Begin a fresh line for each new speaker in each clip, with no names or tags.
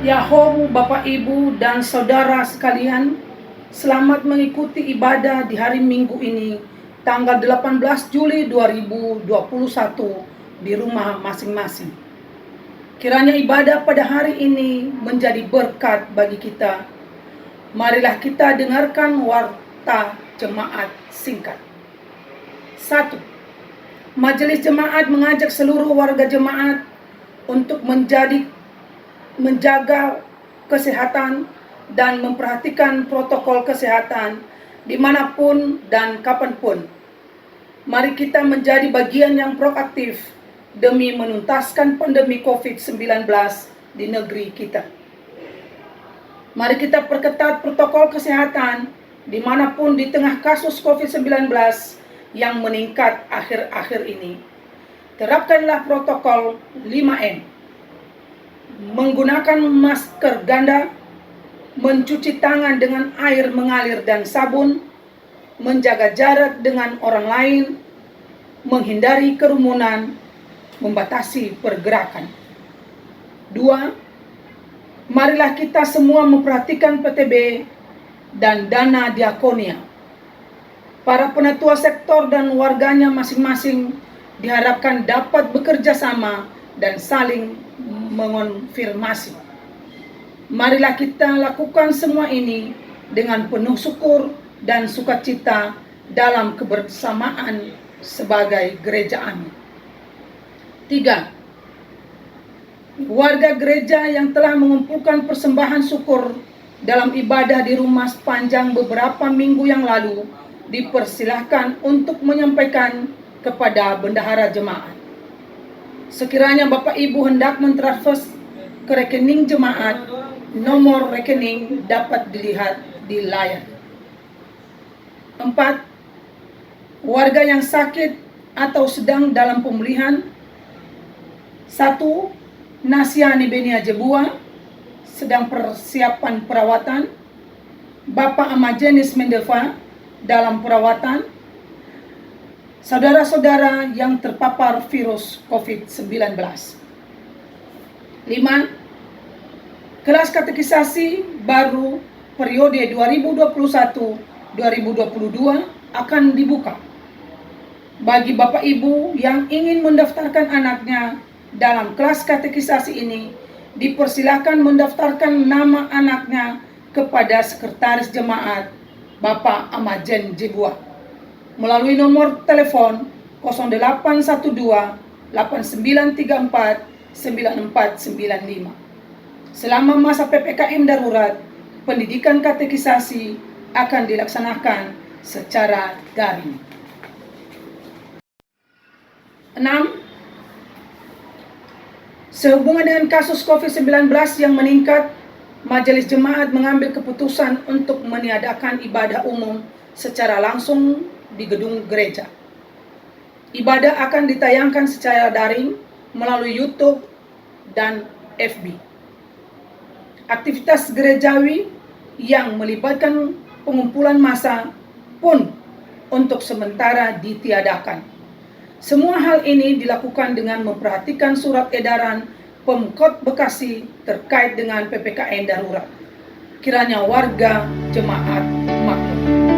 Yahoo, Bapak, Ibu, dan Saudara sekalian, selamat mengikuti ibadah di hari Minggu ini, tanggal 18 Juli 2021 di rumah masing-masing. Kiranya ibadah pada hari ini menjadi berkat bagi kita. Marilah kita dengarkan warta jemaat singkat. 1. Majelis jemaat mengajak seluruh warga jemaat untuk menjaga kesehatan dan memperhatikan protokol kesehatan dimanapun dan kapanpun. Mari kita menjadi bagian yang proaktif demi menuntaskan pandemi COVID-19 di negeri kita. Mari kita perketat protokol kesehatan dimanapun di tengah kasus COVID-19 yang meningkat akhir-akhir ini. Terapkanlah protokol 5M. Menggunakan masker ganda, mencuci tangan dengan air mengalir dan sabun, menjaga jarak dengan orang lain, menghindari kerumunan, membatasi pergerakan. 2. Marilah kita semua memperhatikan PTB dan dana diakonia. Para penatua sektor dan warganya masing-masing diharapkan dapat bekerja sama dan saling mengonfirmasi. Marilah kita lakukan semua ini dengan penuh syukur dan sukacita dalam kebersamaan sebagai gereja Amin. 3. Warga gereja yang telah mengumpulkan persembahan syukur dalam ibadah di rumah sepanjang beberapa minggu yang lalu dipersilahkan untuk menyampaikan kepada bendahara jemaat. Sekiranya Bapak Ibu hendak mentransfer ke rekening jemaat, nomor rekening dapat dilihat di layar. 4. Warga yang sakit atau sedang dalam pemulihan. 1. Nasiani Benia Jebua sedang persiapan perawatan. Bapak Amajenis Mendelva dalam perawatan. Saudara-saudara yang terpapar virus COVID-19. 5. Kelas katekisasi baru periode 2021-2022 akan dibuka. Bagi Bapak Ibu yang ingin mendaftarkan anaknya dalam kelas katekisasi ini, dipersilakan mendaftarkan nama anaknya kepada Sekretaris Jemaat Bapak Amajen Jebua melalui nomor telepon 0812 8934 9495. Selama masa PPKM darurat, pendidikan katekisasi akan dilaksanakan secara daring. 6. Sehubungan dengan kasus COVID-19 yang meningkat, Majelis Jemaat mengambil keputusan untuk meniadakan ibadah umum secara langsung di gedung gereja. Ibadah akan ditayangkan secara daring melalui YouTube dan FB. Aktivitas gerejawi yang melibatkan pengumpulan massa pun untuk sementara ditiadakan. Semua hal ini dilakukan dengan memperhatikan surat edaran Pemkot Bekasi terkait dengan PPKM darurat. Kiranya warga jemaat maklum.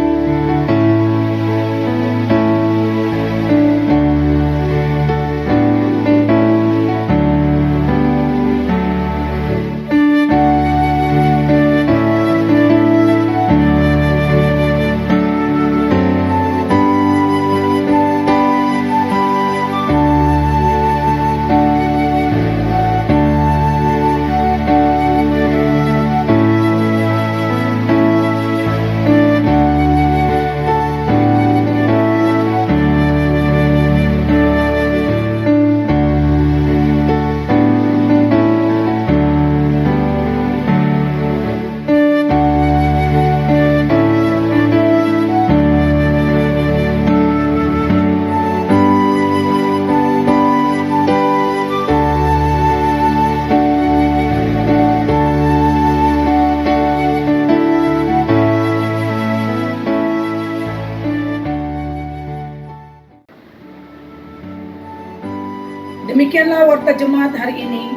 Demikianlah warta jemaat hari ini.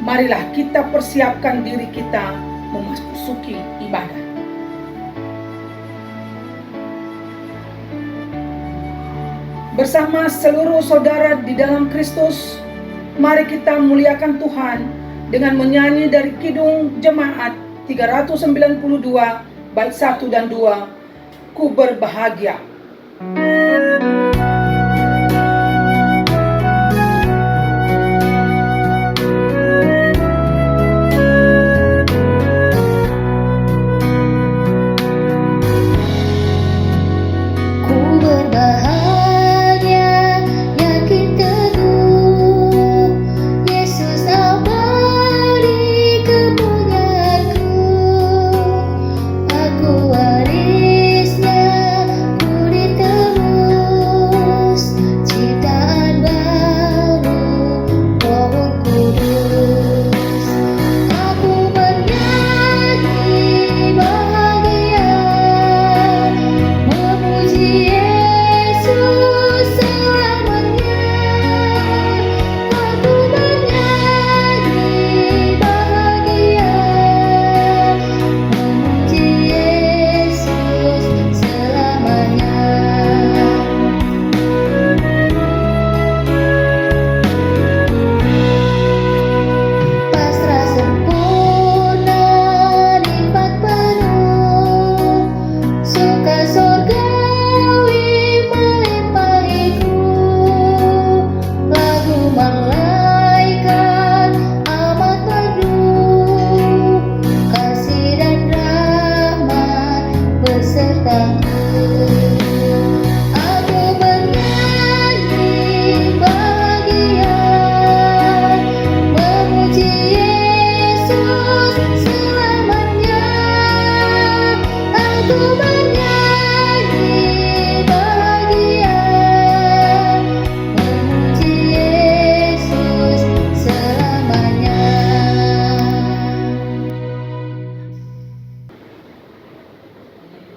marilah kita persiapkan diri kita memasuki ibadah. Bersama seluruh saudara di dalam Kristus, mari kita muliakan Tuhan dengan menyanyi dari Kidung Jemaat 392 bait 1 dan 2, Ku berbahagia.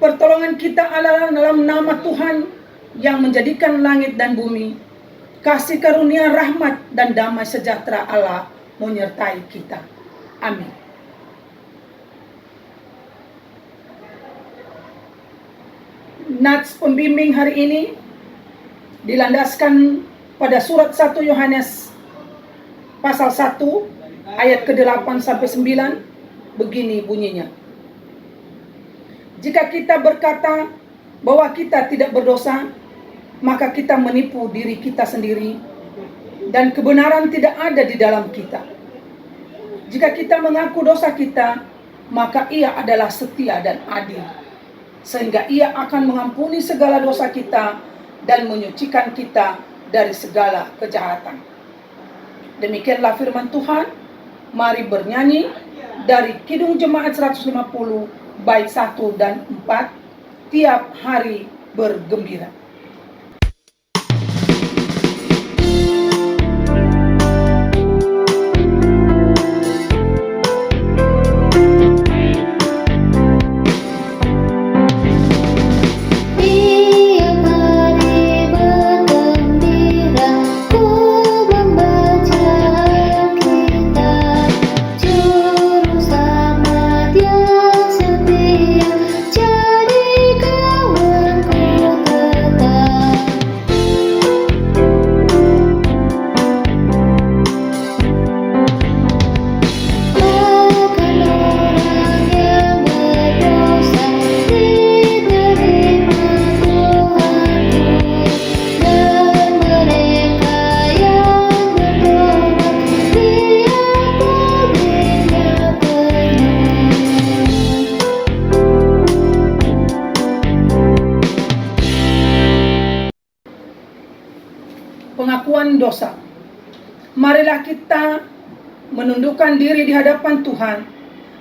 Pertolongan kita adalah dalam nama Tuhan yang menjadikan langit dan bumi. Kasih karunia, rahmat, dan damai sejahtera Allah menyertai kita. Amin. Nats pembimbing hari ini dilandaskan pada surat 1 Yohanes pasal 1 ayat ke-8 sampai 9. Begini bunyinya. Jika kita berkata bahwa kita tidak berdosa, maka kita menipu diri kita sendiri dan kebenaran tidak ada di dalam kita. Jika kita mengaku dosa kita, maka Ia adalah setia dan adil, sehingga Ia akan mengampuni segala dosa kita dan menyucikan kita dari segala kejahatan. Demikianlah firman Tuhan. Mari bernyanyi dari Kidung Jemaat 150 bait 1 dan 4, tiap hari bergembira. Pengakuan dosa. Marilah kita menundukkan diri di hadapan Tuhan,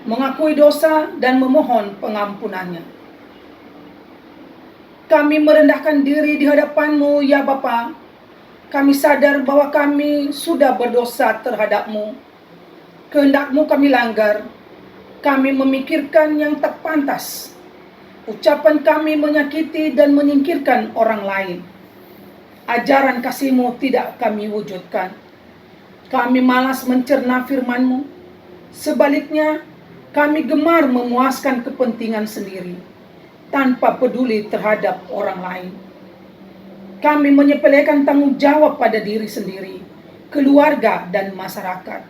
mengakui dosa dan memohon pengampunannya. Kami merendahkan diri di hadapan-Mu, ya Bapa. Kami sadar bahwa kami sudah berdosa terhadap-Mu. Kehendak-Mu kami langgar. Kami memikirkan yang tak pantas. Ucapan kami menyakiti dan menyingkirkan orang lain. Ajaran kasih-Mu tidak kami wujudkan. kami malas mencerna firman-Mu. Sebaliknya, kami gemar memuaskan kepentingan sendiri, tanpa peduli terhadap orang lain. Kami menyepelekan tanggung jawab pada diri sendiri, keluarga, dan masyarakat.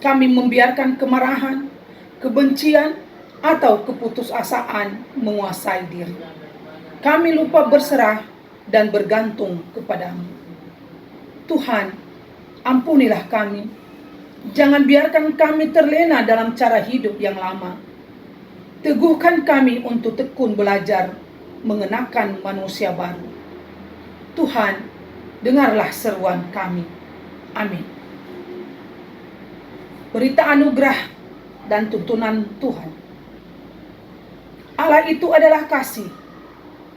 Kami membiarkan kemarahan, kebencian, atau keputusasaan menguasai diri. Kami lupa berserah dan bergantung kepadamu. Tuhan, ampunilah kami. Jangan biarkan kami terlena dalam cara hidup yang lama. Teguhkan kami untuk tekun belajar mengenakan manusia baru. Tuhan, dengarlah seruan kami. Amin. Berita anugerah dan tuntunan Tuhan. Allah itu adalah kasih.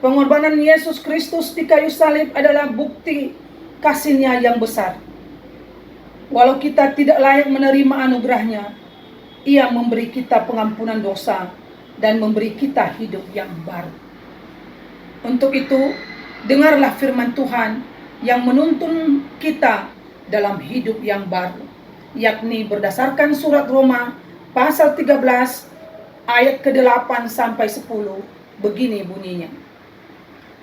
Pengorbanan Yesus Kristus di kayu salib adalah bukti kasih-Nya yang besar. Walau kita tidak layak menerima anugerah-Nya, Ia memberi kita pengampunan dosa dan memberi kita hidup yang baru. Untuk itu, dengarlah firman Tuhan yang menuntun kita dalam hidup yang baru, yakni berdasarkan surat Roma pasal 13 ayat ke-8 sampai 10, begini bunyinya.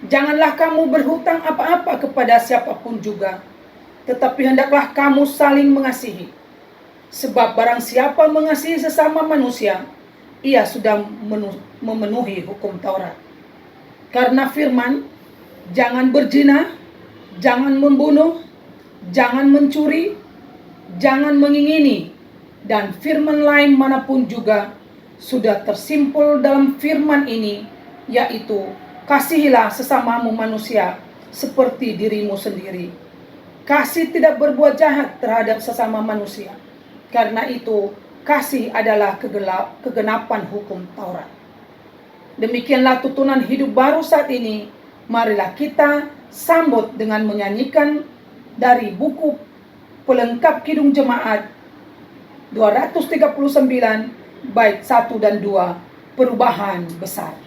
Janganlah kamu berhutang apa-apa kepada siapapun juga, tetapi hendaklah kamu saling mengasihi. Sebab barang siapa mengasihi sesama manusia, ia sudah memenuhi hukum Taurat. Karena firman, jangan berzina, jangan membunuh, jangan mencuri, jangan mengingini, dan firman lain manapun juga sudah tersimpul dalam firman ini, yaitu kasihilah sesamamu manusia seperti dirimu sendiri. Kasih tidak berbuat jahat terhadap sesama manusia. Karena itu, kasih adalah kegenapan hukum Taurat. Demikianlah tuntunan hidup baru saat ini. Marilah kita sambut dengan menyanyikan dari buku pelengkap Kidung Jemaat 239 bait 1 dan 2, perubahan besar.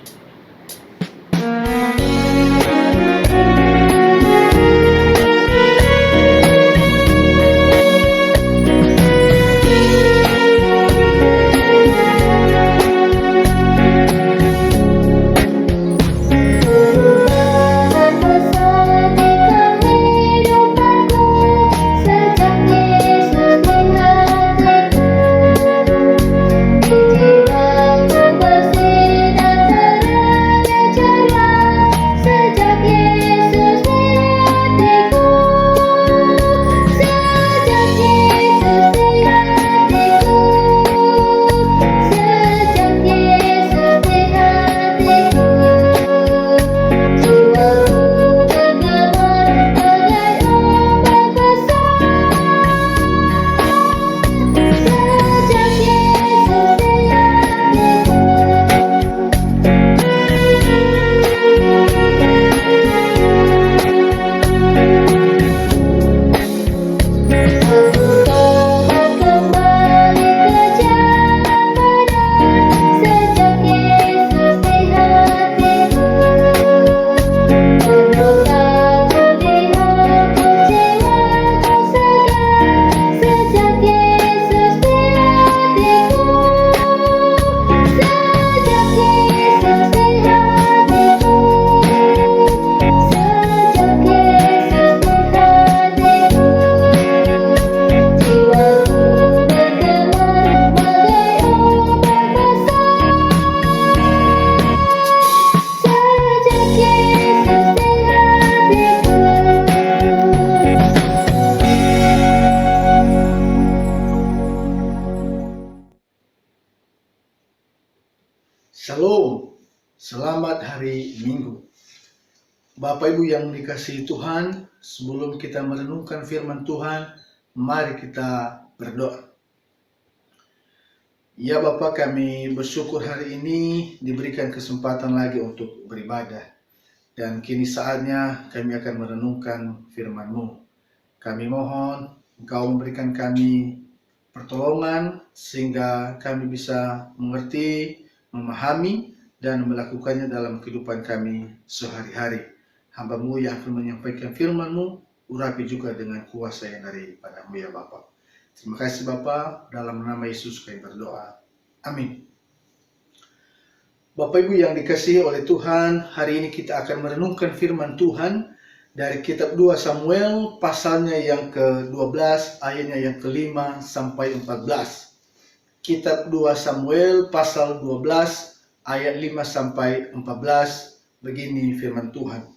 Shalom, selamat hari Minggu. Bapak Ibu yang dikasihi Tuhan, sebelum kita merenungkan firman Tuhan, mari kita berdoa. Ya Bapak, kami bersyukur hari ini diberikan kesempatan lagi untuk beribadah. Dan kini saatnya kami akan merenungkan firman-Mu. Kami mohon Engkau memberikan kami pertolongan sehingga kami bisa mengerti, memahami, dan melakukannya dalam kehidupan kami sehari-hari. Hamba-Mu yang akan menyampaikan firman-Mu, urapi juga dengan kuasa yang daripada-Mu ya Bapa. Terima kasih Bapa, dalam nama Yesus kami berdoa. Amin. Bapak Ibu yang dikasihi oleh Tuhan, hari ini kita akan merenungkan firman Tuhan dari kitab 2 Samuel pasalnya yang ke-12 ayatnya yang ke-5 sampai 14. Kitab 2 Samuel pasal 12 ayat 5 sampai 14, begini firman Tuhan.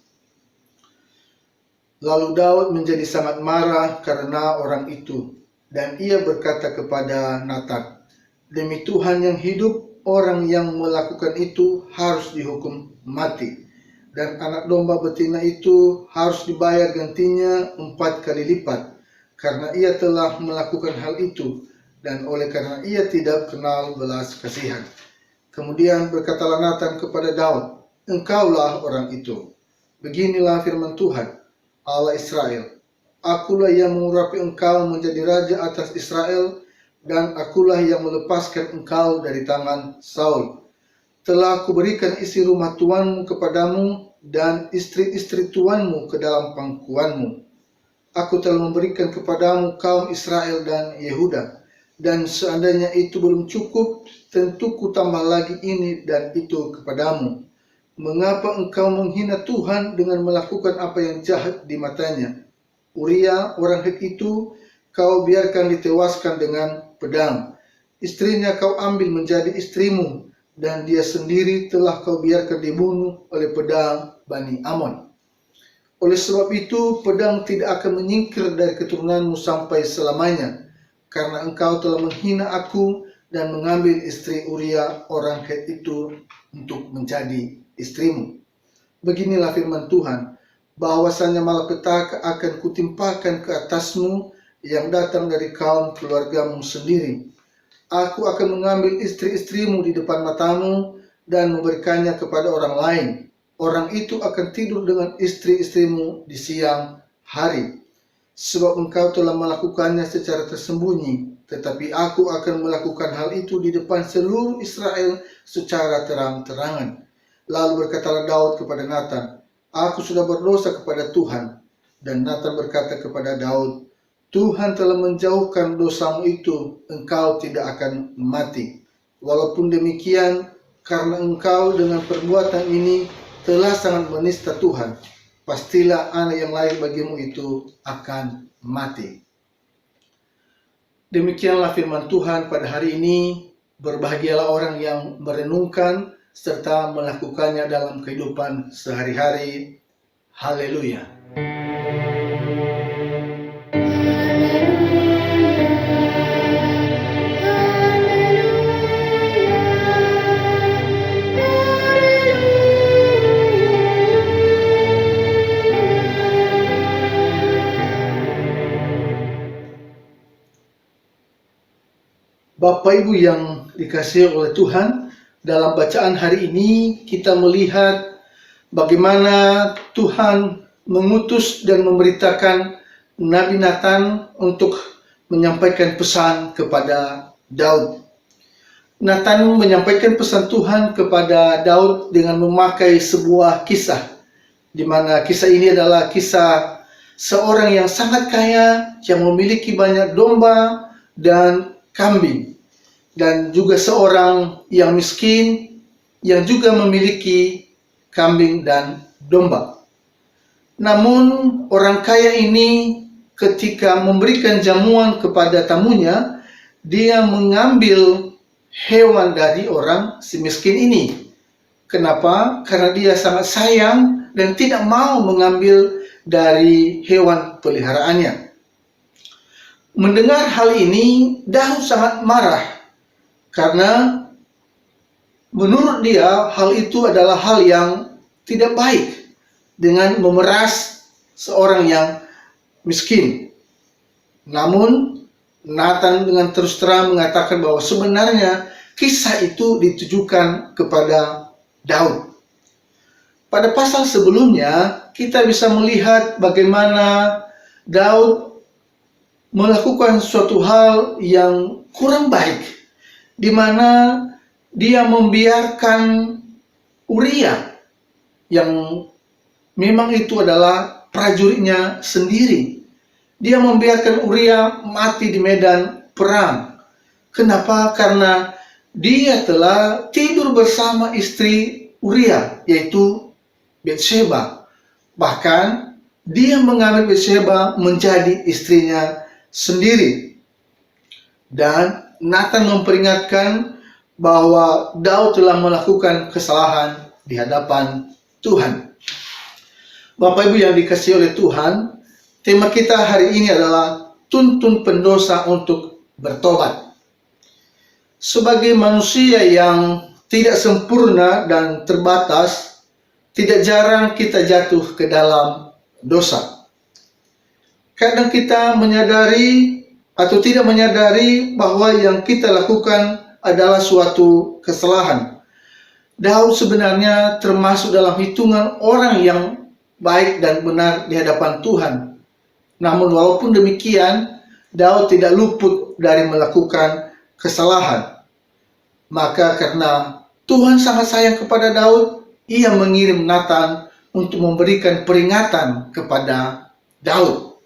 Lalu Daud menjadi sangat marah karena orang itu, dan ia berkata kepada Nathan, "Demi Tuhan yang hidup, orang yang melakukan itu harus dihukum mati, dan anak domba betina itu harus dibayar gantinya 4 kali lipat, karena ia telah melakukan hal itu, dan oleh karena ia tidak kenal belas kasihan." Kemudian berkatalah Nathan kepada Daud, "Engkaulah orang itu. Beginilah firman Tuhan, Allah Israel, akulah yang mengurapi engkau menjadi raja atas Israel, dan akulah yang melepaskan engkau dari tangan Saul. Telah kuberikan isi rumah tuanmu kepadamu, dan istri-istri tuanmu ke dalam pangkuanmu. Aku telah memberikan kepadamu kaum Israel dan Yehuda, dan seandainya itu belum cukup, tentu kutambah lagi ini dan itu kepadamu. Mengapa engkau menghina Tuhan dengan melakukan apa yang jahat di matanya? Uria orang Het itu kau biarkan ditewaskan dengan pedang. Istrinya kau ambil menjadi istrimu, dan dia sendiri telah kau biarkan dibunuh oleh pedang Bani Amon. Oleh sebab itu, pedang tidak akan menyingkir dari keturunanmu sampai selamanya, karena engkau telah menghina aku dan mengambil istri Uria orang Het itu untuk menjadi istrimu. Beginilah firman Tuhan, bahwasanya malapetaka akan kutimpakan ke atasmu yang datang dari kaum keluargamu sendiri. Aku akan mengambil istri-istrimu di depan matamu dan memberikannya kepada orang lain. Orang itu akan tidur dengan istri-istrimu di siang hari. Sebab engkau telah melakukannya secara tersembunyi, tetapi aku akan melakukan hal itu di depan seluruh Israel secara terang-terangan." Lalu berkatalah Daud kepada Nathan, "Aku sudah berdosa kepada Tuhan." Dan Nathan berkata kepada Daud, "Tuhan telah menjauhkan dosamu itu, engkau tidak akan mati. Walaupun demikian, karena engkau dengan perbuatan ini telah sangat menista Tuhan, pastilah anak yang lahir bagimu itu akan mati." Demikianlah firman Tuhan pada hari ini. Berbahagialah orang yang merenungkan serta melakukannya dalam kehidupan sehari-hari. Haleluya. Bapak Ibu yang dikasihi oleh Tuhan, dalam bacaan hari ini kita melihat bagaimana Tuhan mengutus dan memberitakan Nabi Nathan untuk menyampaikan pesan kepada Daud. Nathan menyampaikan pesan Tuhan kepada Daud dengan memakai sebuah kisah, di mana kisah ini adalah kisah seorang yang sangat kaya yang memiliki banyak domba dan kambing, dan juga seorang yang miskin yang juga memiliki kambing dan domba. Namun orang kaya ini ketika memberikan jamuan kepada tamunya, dia mengambil hewan dari orang si miskin ini. Kenapa? Karena dia sangat sayang dan tidak mau mengambil dari hewan peliharaannya. Mendengar hal ini, Daud sangat marah karena menurut dia hal itu adalah hal yang tidak baik dengan memeras seorang yang miskin. Namun Nathan dengan terus terang mengatakan bahwa sebenarnya kisah itu ditujukan kepada Daud. Pada pasal sebelumnya kita bisa melihat bagaimana Daud melakukan suatu hal yang kurang baik, di mana dia membiarkan Uria yang memang itu adalah prajuritnya sendiri. Dia membiarkan Uria mati di medan perang. Kenapa? Karena dia telah tidur bersama istri Uria, yaitu Batsheba. Bahkan dia mengambil Batsheba menjadi istrinya sendiri. Dan Nathan memperingatkan bahwa Daud telah melakukan kesalahan di hadapan Tuhan. Bapak Ibu yang dikasihi oleh Tuhan, tema kita hari ini adalah tuntun pendosa untuk bertobat. Sebagai manusia yang tidak sempurna dan terbatas, tidak jarang kita jatuh ke dalam dosa. Kadang kita menyadari atau tidak menyadari bahwa yang kita lakukan adalah suatu kesalahan. Daud sebenarnya termasuk dalam hitungan orang yang baik dan benar di hadapan Tuhan. Namun walaupun demikian, Daud tidak luput dari melakukan kesalahan. Maka karena Tuhan sangat sayang kepada Daud, ia mengirim Nathan untuk memberikan peringatan kepada Daud.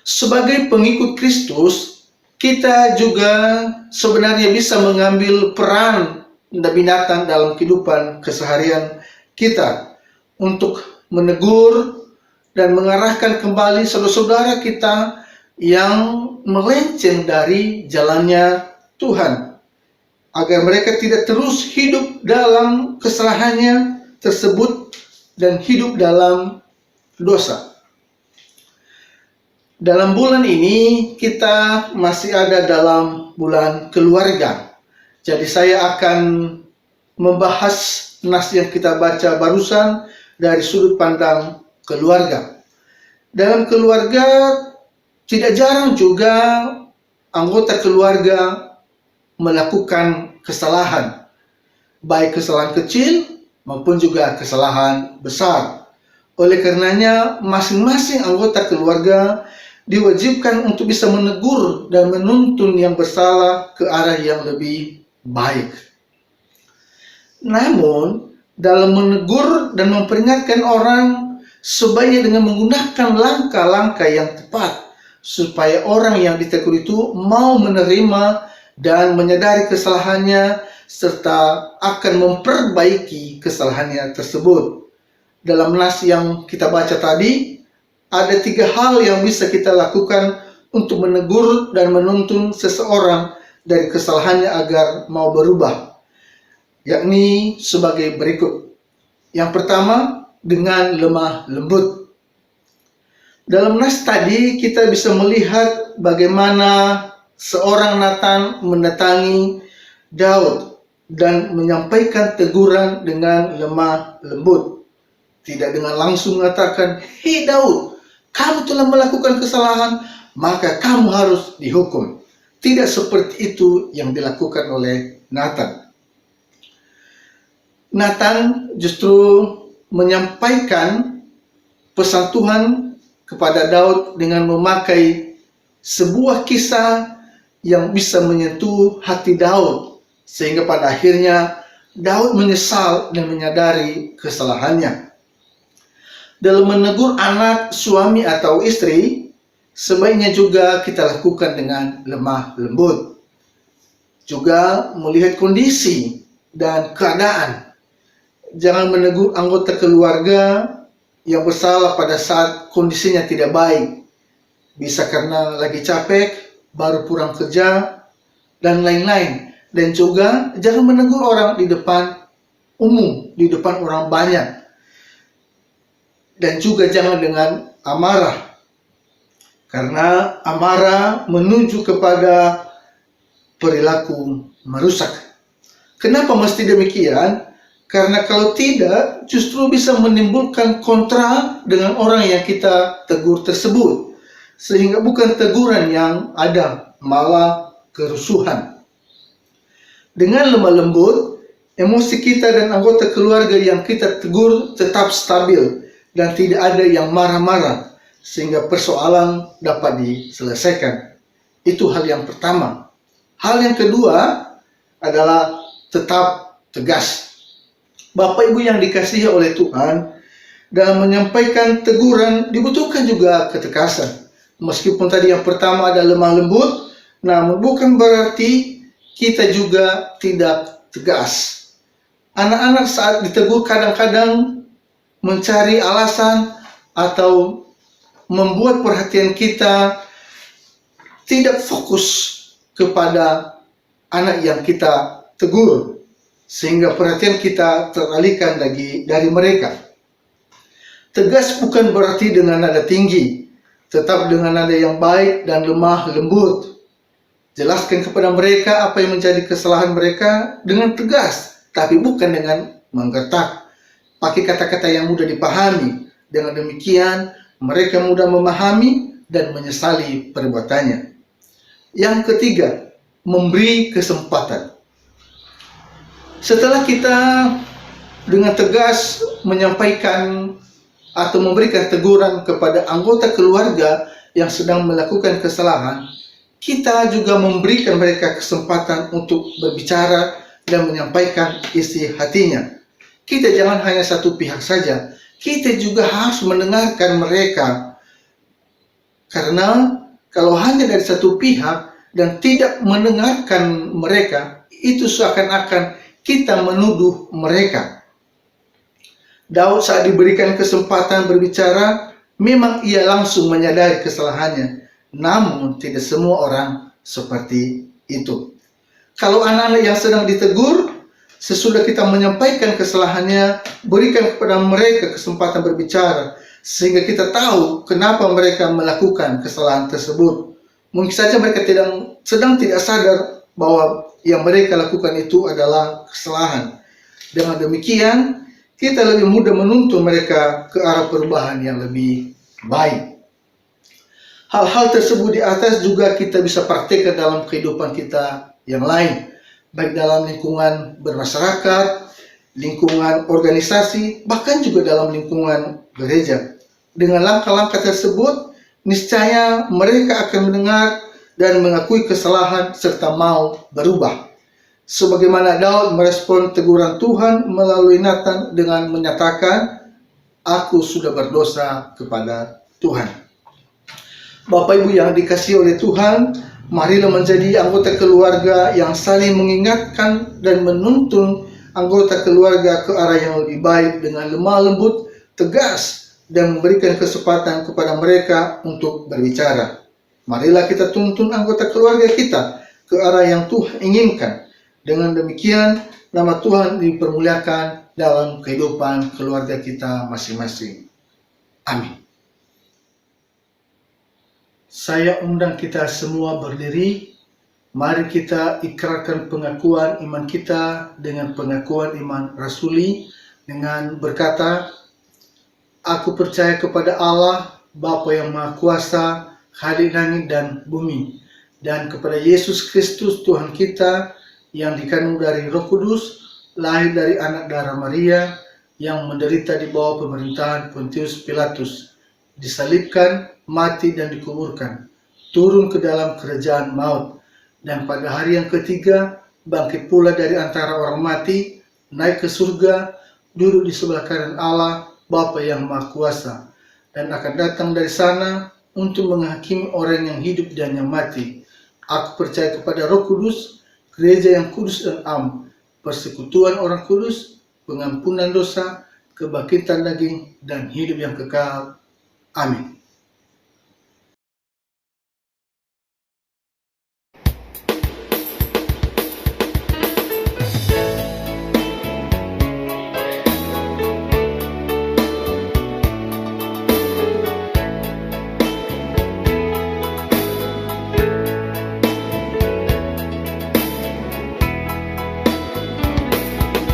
Sebagai pengikut Kristus, kita juga sebenarnya bisa mengambil peran Nabi Nathan dalam kehidupan keseharian kita untuk menegur dan mengarahkan kembali saudara-saudara kita yang melenceng dari jalannya Tuhan, agar mereka tidak terus hidup dalam kesalahannya tersebut dan hidup dalam dosa. Dalam bulan ini kita masih ada dalam bulan keluarga. Jadi saya akan membahas nas yang kita baca barusan dari sudut pandang keluarga. Dalam keluarga tidak jarang juga anggota keluarga melakukan kesalahan, baik kesalahan kecil maupun juga kesalahan besar. Oleh karenanya masing-masing anggota keluarga diwajibkan untuk bisa menegur dan menuntun yang bersalah ke arah yang lebih baik. Namun, dalam menegur dan memperingatkan orang, sebaiknya dengan menggunakan langkah-langkah yang tepat, supaya orang yang ditegur itu mau menerima dan menyadari kesalahannya, serta akan memperbaiki kesalahannya tersebut. Dalam nas yang kita baca tadi, ada 3 hal yang bisa kita lakukan untuk menegur dan menuntun seseorang dari kesalahannya agar mau berubah, yakni sebagai berikut. Yang pertama, dengan lemah lembut. Dalam nas tadi kita bisa melihat bagaimana seorang Nathan mendatangi Daud dan menyampaikan teguran dengan lemah lembut. Tidak dengan langsung mengatakan, "Hei Daud, kamu telah melakukan kesalahan, maka kamu harus dihukum." Tidak seperti itu yang dilakukan oleh Nathan. Nathan justru menyampaikan pesan Tuhan kepada Daud dengan memakai sebuah kisah yang bisa menyentuh hati Daud, sehingga pada akhirnya Daud menyesal dan menyadari kesalahannya. Dalam menegur anak, suami, atau istri, sebaiknya juga kita lakukan dengan lemah lembut. Juga melihat kondisi dan keadaan. Jangan menegur anggota keluarga yang bersalah pada saat kondisinya tidak baik. Bisa karena lagi capek, baru pulang kerja, dan lain-lain. Dan juga jangan menegur orang di depan umum, di depan orang banyak. Dan juga jangan dengan amarah, karena amarah menuju kepada perilaku merusak. Kenapa mesti demikian? Karena kalau tidak, justru bisa menimbulkan kontra dengan orang yang kita tegur tersebut, sehingga bukan teguran yang ada, malah kerusuhan. Dengan lemah lembut, emosi kita dan anggota keluarga yang kita tegur tetap stabil dan tidak ada yang marah-marah, sehingga persoalan dapat diselesaikan. Itu hal yang pertama. Hal yang kedua adalah tetap tegas. Bapak Ibu yang dikasihi oleh Tuhan, dalam menyampaikan teguran dibutuhkan juga ketegasan. Meskipun tadi yang pertama ada lemah lembut, namun bukan berarti kita juga tidak tegas. Anak-anak saat ditegur kadang-kadang mencari alasan atau membuat perhatian kita tidak fokus kepada anak yang kita tegur, sehingga perhatian kita teralihkan dari mereka. Tegas bukan berarti dengan nada tinggi, tetap dengan nada yang baik dan lemah lembut. Jelaskan kepada mereka apa yang menjadi kesalahan mereka dengan tegas, tapi bukan dengan menggertak. Pakai kata-kata yang mudah dipahami. Dengan demikian, mereka mudah memahami dan menyesali perbuatannya. Yang ketiga, memberi kesempatan. Setelah kita dengan tegas menyampaikan atau memberikan teguran kepada anggota keluarga yang sedang melakukan kesalahan, kita juga memberikan mereka kesempatan untuk berbicara dan menyampaikan isi hatinya. Kita jangan hanya satu pihak saja, kita juga harus mendengarkan mereka. Karena kalau hanya dari satu pihak dan tidak mendengarkan mereka, itu seakan-akan kita menuduh mereka. Daud saat diberikan kesempatan berbicara, memang ia langsung menyadari kesalahannya. Namun tidak semua orang seperti itu. Kalau anak-anak yang sedang ditegur, sesudah kita menyampaikan kesalahannya, berikan kepada mereka kesempatan berbicara, sehingga kita tahu kenapa mereka melakukan kesalahan tersebut. Mungkin saja mereka sedang tidak sadar bahwa yang mereka lakukan itu adalah kesalahan. Dengan demikian, kita lebih mudah menuntun mereka ke arah perubahan yang lebih baik. Hal-hal tersebut di atas juga kita bisa praktekkan dalam kehidupan kita yang lain, baik dalam lingkungan bermasyarakat, lingkungan organisasi, bahkan juga dalam lingkungan gereja. Dengan langkah-langkah tersebut, niscaya mereka akan mendengar dan mengakui kesalahan serta mau berubah. Sebagaimana Daud merespon teguran Tuhan melalui Nathan dengan menyatakan, "Aku sudah berdosa kepada Tuhan." Bapak Ibu yang dikasihi oleh Tuhan, marilah menjadi anggota keluarga yang saling mengingatkan dan menuntun anggota keluarga ke arah yang lebih baik dengan lemah lembut, tegas, dan memberikan kesempatan kepada mereka untuk berbicara. Marilah kita tuntun anggota keluarga kita ke arah yang Tuhan inginkan. Dengan demikian, nama Tuhan dipermuliakan dalam kehidupan keluarga kita masing-masing. Amin. Saya undang kita semua berdiri. Mari kita ikrarkan pengakuan iman kita dengan pengakuan iman rasuli dengan berkata, "Aku percaya kepada Allah, Bapa yang Maha Kuasa, Khalik langit dan bumi, dan kepada Yesus Kristus Tuhan kita, yang dikandung dari Roh Kudus, lahir dari anak darah Maria, yang menderita di bawah pemerintahan Pontius Pilatus, disalibkan, mati dan dikuburkan, turun ke dalam kerajaan maut, dan pada hari yang ketiga bangkit pula dari antara orang mati, naik ke surga, duduk di sebelah kanan Allah, Bapa yang Maha Kuasa, dan akan datang dari sana untuk menghakimi orang yang hidup dan yang mati. Aku percaya kepada Roh Kudus, gereja yang kudus dan am, persekutuan orang kudus, pengampunan dosa, kebangkitan daging, dan hidup yang kekal. Amin."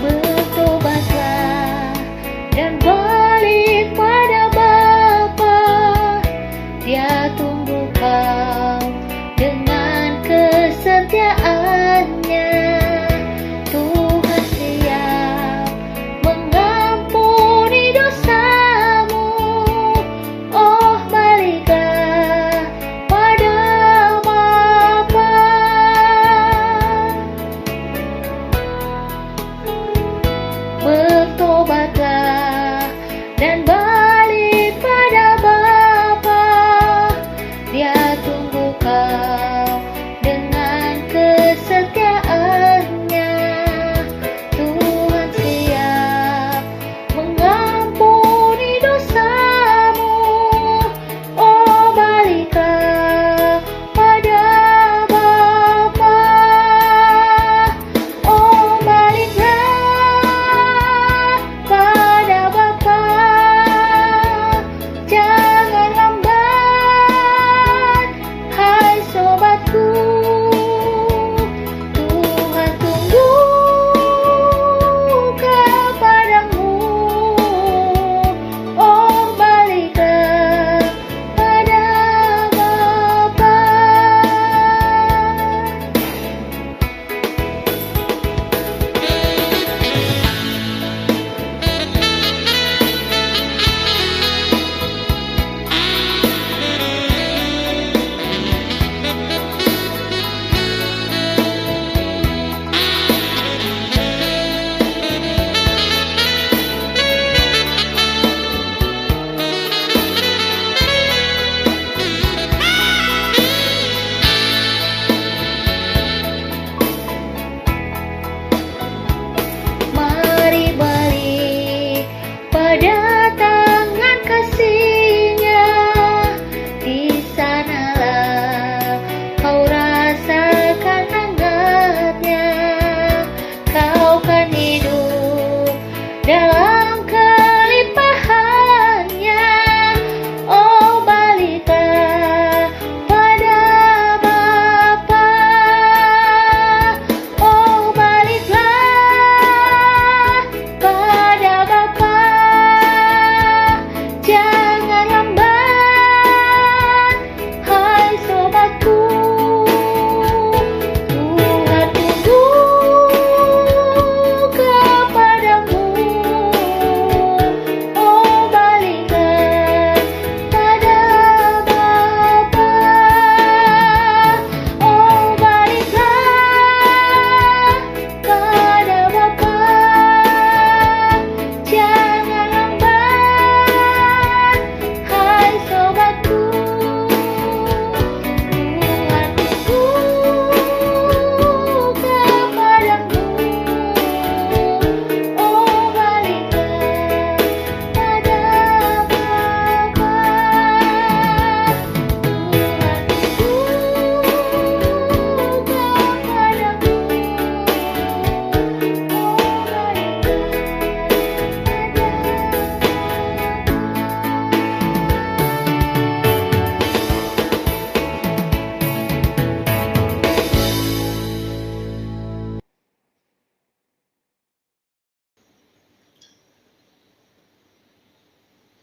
Bertobatlah dan balik pada Bapa.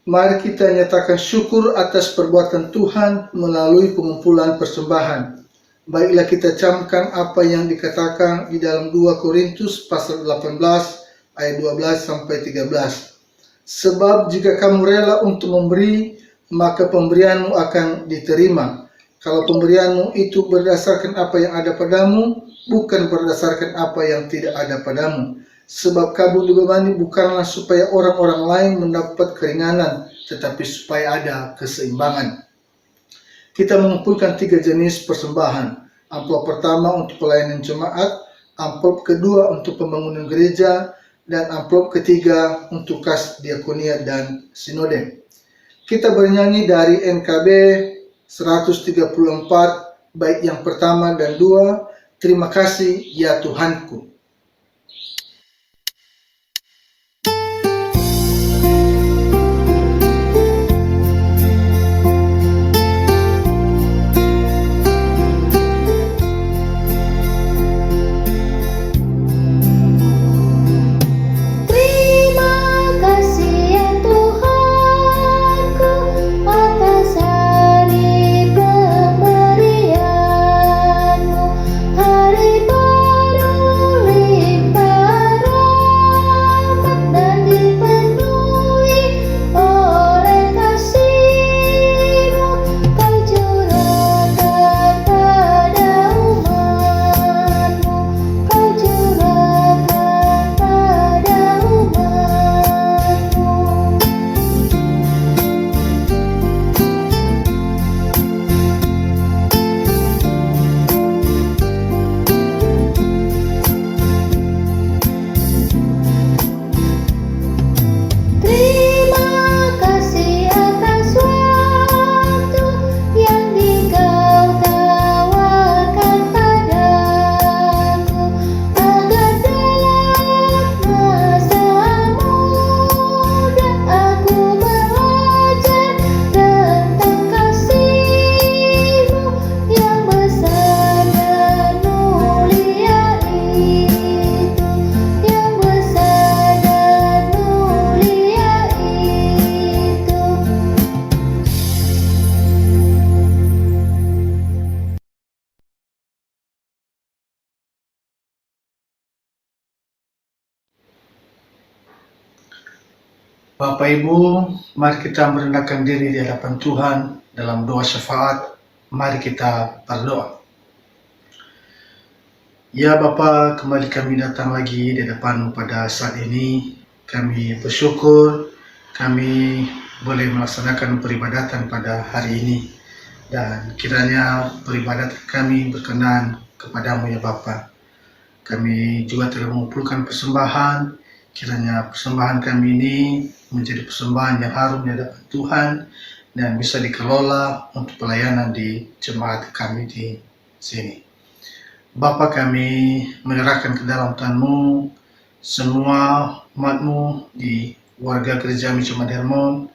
Mari kita nyatakan syukur atas perbuatan Tuhan melalui pengumpulan persembahan. Baiklah kita camkan apa yang dikatakan di dalam 2 Korintus pasal 18 ayat 12 sampai 13. Sebab jika kamu rela untuk memberi, maka pemberianmu akan diterima. Kalau pemberianmu itu berdasarkan apa yang ada padamu, bukan berdasarkan apa yang tidak ada padamu. Sebab kamu dibebani bukanlah supaya orang-orang lain mendapat keringanan, tetapi supaya ada keseimbangan. Kita mengumpulkan 3 jenis persembahan. Amplop pertama untuk pelayanan jemaat, amplop kedua untuk pembangunan gereja, dan amplop ketiga untuk kas diakonia dan sinode. Kita bernyanyi dari NKB 134, bait yang pertama dan 2, Terima kasih ya Tuhanku. Bapak Ibu, mari kita merendahkan diri di hadapan Tuhan dalam doa syafaat. Mari kita berdoa. Ya Bapa, kembali kami datang lagi di hadapan pada saat ini. Kami bersyukur kami boleh melaksanakan peribadatan pada hari ini. Dan kiranya peribadatan kami berkenan kepadamu ya Bapa. Kami juga telah mengumpulkan persembahan. Kiranya persembahan kami ini menjadi persembahan yang harum di hadapan Tuhan dan bisa dikelola untuk pelayanan di jemaat kami di sini. Bapa, kami menyerahkan ke dalam Tuhan-Mu semua umat-Mu di warga gereja Jemaat Hermon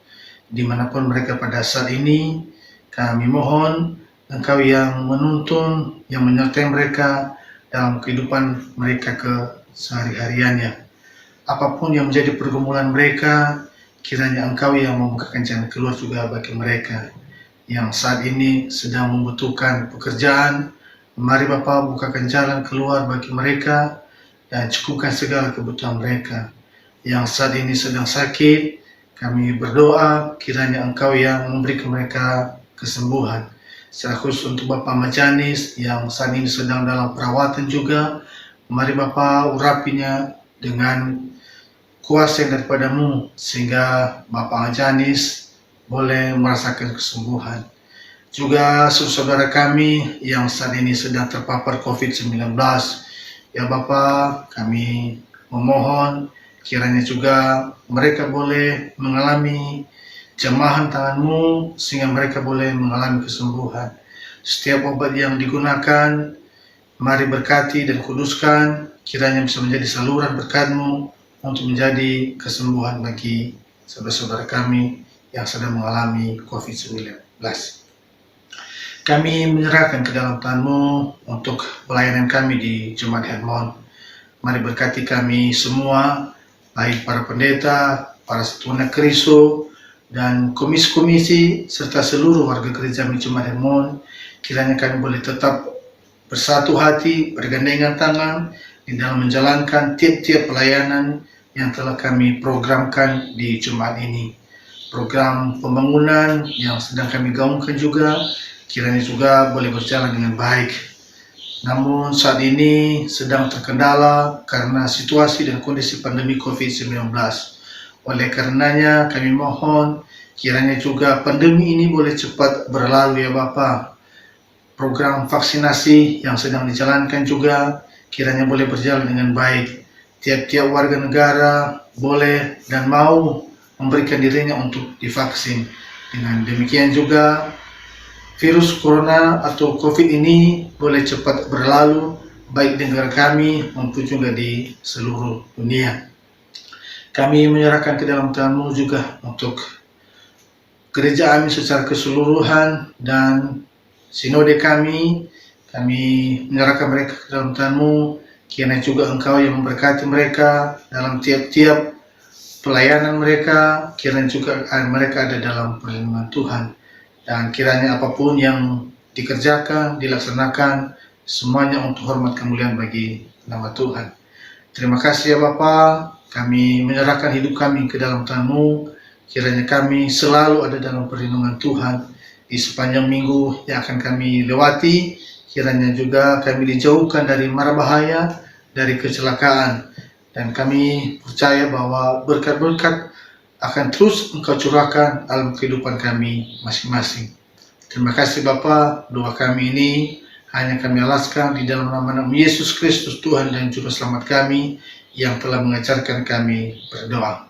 dimanapun mereka pada saat ini. Kami mohon Engkau yang menuntun, yang menyertai mereka dalam kehidupan mereka kesehari-hariannya. Apapun yang menjadi pergumulan mereka, kiranya Engkau yang membukakan jalan keluar juga bagi mereka yang saat ini sedang membutuhkan pekerjaan. Mari Bapa, bukakan jalan keluar bagi mereka dan cukupkan segala kebutuhan mereka. Yang saat ini sedang sakit, kami berdoa kiranya Engkau yang memberi ke mereka kesembuhan. Secara khusus untuk Bapak Majanis yang saat ini sedang dalam perawatan juga, mari Bapa urapinya dengan kuasa yang daripada-Mu sehingga Bapak Majanis boleh merasakan kesembuhan. Juga saudara kami yang saat ini sedang terpapar COVID-19, ya Bapa, kami memohon kiranya juga mereka boleh mengalami jamahan tangan-Mu sehingga mereka boleh mengalami kesembuhan. Setiap obat yang digunakan, mari berkati dan kuduskan, kiranya bisa menjadi saluran berkat-Mu untuk menjadi kesembuhan bagi saudara-saudara kami yang sedang mengalami COVID-19. Kami menyerahkan ke dalam Tuhan-Mu untuk pelayanan kami di Jemaat Hermon. Mari berkati kami semua, baik para pendeta, para satuan Kristo, dan komisi-komisi serta seluruh warga gereja Micuma Hermon, kiranya kami boleh tetap bersatu hati, bergandengan tangan di dalam menjalankan tiap-tiap pelayanan yang telah kami programkan di Jumat ini. Program pembangunan yang sedang kami gaungkan juga kiranya juga boleh berjalan dengan baik. Namun saat ini sedang terkendala karena situasi dan kondisi pandemi COVID-19. Oleh karenanya kami mohon kiranya juga pandemi ini boleh cepat berlalu ya Bapa. Program vaksinasi yang sedang dijalankan juga kiranya boleh berjalan dengan baik. Tiap-tiap warga negara boleh dan mau memberikan dirinya untuk divaksin. Dengan demikian juga virus corona atau COVID ini boleh cepat berlalu baik di negara kami maupun juga di seluruh dunia. Kami menyerahkan ke dalam tangan-Mu juga untuk gereja kami secara keseluruhan dan sinode kami menyerahkan mereka ke dalam tangan-Mu. Kiranya juga Engkau yang memberkati mereka dalam tiap-tiap pelayanan mereka, kiranya juga mereka ada dalam perlindungan Tuhan. Dan kiranya apapun yang dikerjakan, dilaksanakan, semuanya untuk hormat kemuliaan bagi nama Tuhan. Terima kasih ya Bapa, kami menyerahkan hidup kami ke dalam tangan-Mu. Kiranya kami selalu ada dalam perlindungan Tuhan di sepanjang minggu yang akan kami lewati. Kiranya juga kami dijauhkan dari mara bahaya, dari kecelakaan. Dan kami percaya bahwa berkat-berkat akan terus Engkau curahkan dalam kehidupan kami masing-masing. Terima kasih Bapa, doa kami ini hanya kami alaskan di dalam nama Yesus Kristus Tuhan dan Juru Selamat kami yang telah mengajarkan kami berdoa.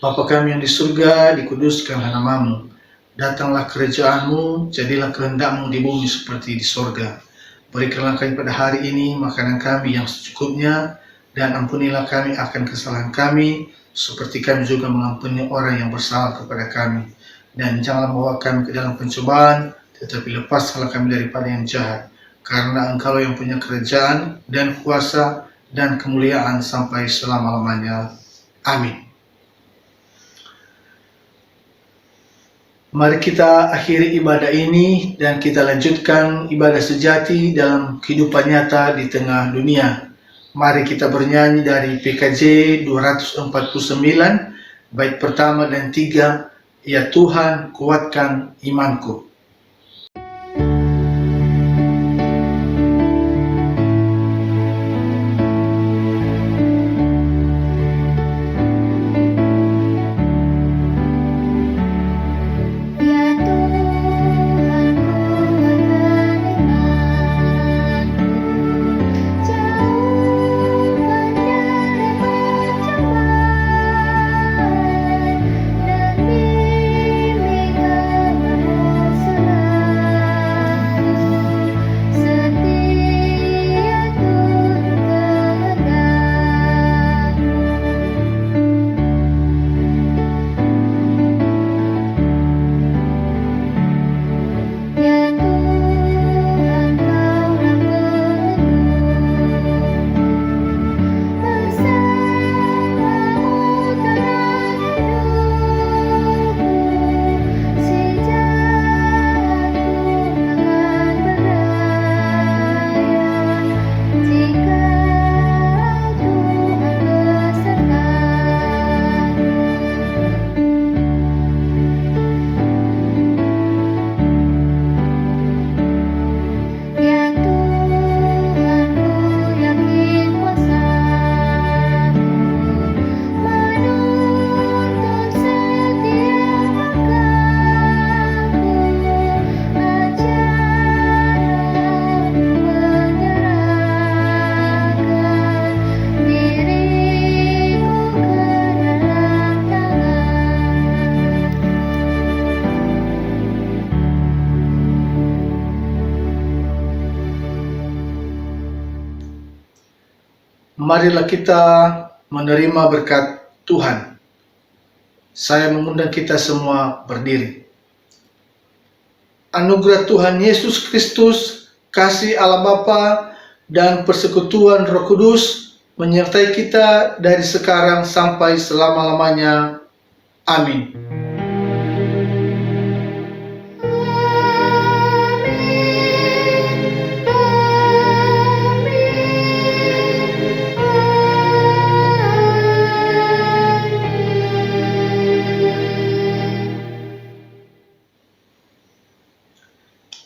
Bapa kami yang di surga, dikuduskanlah nama-Mu. Datanglah kerajaan-Mu, jadilah kehendak-Mu di bumi seperti di surga. Berikanlah kami pada hari ini makanan kami yang secukupnya, dan ampunilah kami akan kesalahan kami, seperti kami juga mengampuni orang yang bersalah kepada kami. Dan janganlah membawa kami ke dalam pencobaan, tetapi lepaskanlah kami daripada yang jahat. Karena Engkau yang punya kerajaan dan kuasa dan kemuliaan sampai selama-lamanya. Amin. Mari kita akhiri ibadah ini dan kita lanjutkan ibadah sejati dalam kehidupan nyata di tengah dunia. Mari kita bernyanyi dari PKJ 249, bait pertama dan 3, Ya Tuhan kuatkan imanku. Marilah kita menerima berkat Tuhan. Saya mengundang kita semua berdiri. Anugerah Tuhan Yesus Kristus, kasih Allah Bapa, dan persekutuan Roh Kudus menyertai kita dari sekarang sampai selama-lamanya. Amin.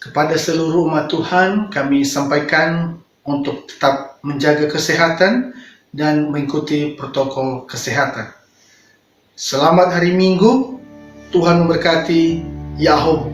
Kepada seluruh umat Tuhan, kami sampaikan untuk tetap menjaga kesehatan dan mengikuti protokol kesehatan. Selamat hari Minggu, Tuhan memberkati. Yahoo.